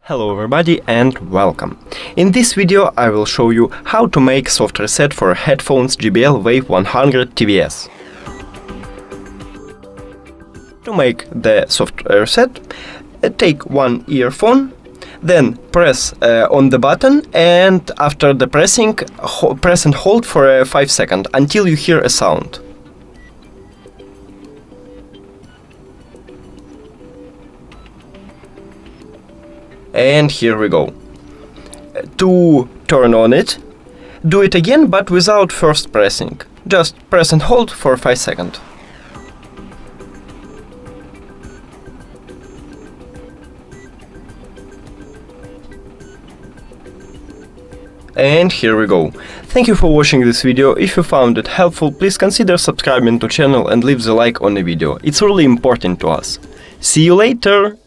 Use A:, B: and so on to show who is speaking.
A: Hello everybody and welcome. In this video I will show you how to make soft reset for headphones JBL Wave 100 TWS. To make the soft reset, take one earphone, then press on the button, and after the pressing, press and hold for 5 seconds until you hear a sound. And here we go. To turn on it, do it again but without first pressing. Just press and hold for 5 seconds. And here we go. Thank you for watching this video. If you found it helpful, please consider subscribing to channel and leave the like on the video. It's really important to us. See you later!